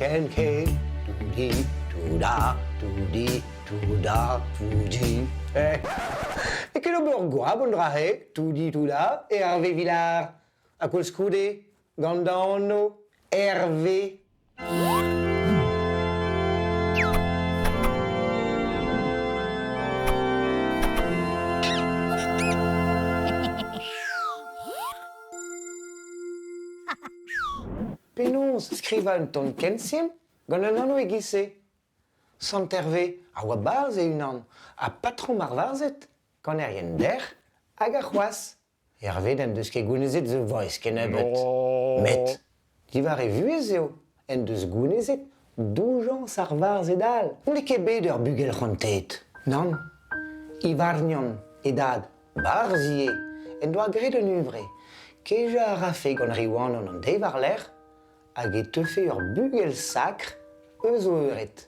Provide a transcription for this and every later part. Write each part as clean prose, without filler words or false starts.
ken ken, tudi, tuda, tudi, tuda, tudi. E che lo borgoa bondrahe, tudi, tuda, e Hervé Villard. A quel scude, Gandano, Hervé. Penons, scrivan ton kensim, gant an anno egise. Sant Hervé, a oa barz e unan, a patron marvarzet, gant yen der, hag a c'hoaz. Hervé d'en deus ket gounezet ze voiz ken ebet. Met, divar e vuez eo, en deus gounezet, doujans ar varzet al. Ne ket bet ur bugel c'hantet. Nan, Ivarnion edad barzie, en doa gret un uvre, keja a rafe gant riwan an deiv ar ler, hag e teufe ur bugel sakr eus o euret.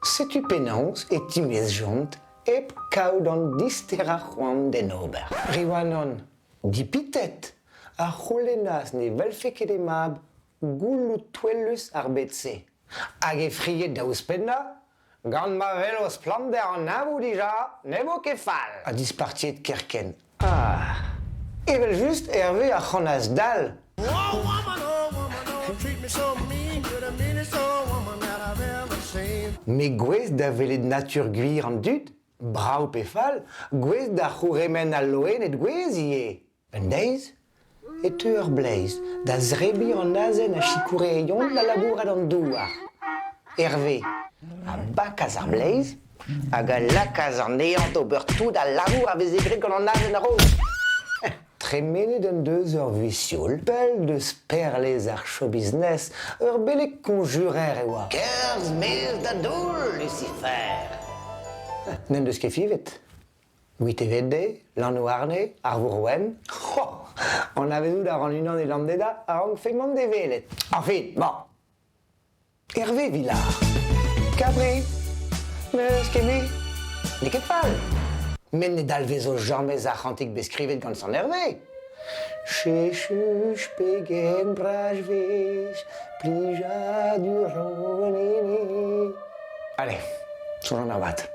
Setu penans e timez jont ep kaout an dister ar c'hoant den ober. Riwanon dipitet ar c'holennas ne velfe ket e mab goulout twellus ar betse. Hag e friet da ouspenna, gant ma velos plander an avou dija, ne vo ket fall. A dispartiet kerken. Evel just Hervé a c'hannas dal. Me gwez da velet natur gwir an dud, brav pe fall, gwez da c'houremen al loen et gwez ie. En deiz, et ur bleiz, da zrebi an azen a chikoure eion la labourat an douar. Hervé, a bakaz ar bleiz, hag a lakaz an eant ober tout a labour a vez egret gant an azen a roz. Tremenet un deus ur visiol, pel deus perlez ar show business, ur belek konjurer e oa. 15 000 da doul, Lucifer. N'en deus ket fivet. Gwit evede, lan o arne, ar vourwen. On avezou da ran unan e landeda a rank femant de velet. Enfin, bon. Hervé Villard. Kabri. Meus ket me. Ne ket fall. Men ne dalvezo jamais ar c'hantik beskrivet gant san Hervé. Chechuch pegen braj vech, plija du ronene. Allez, soñj an ar bat.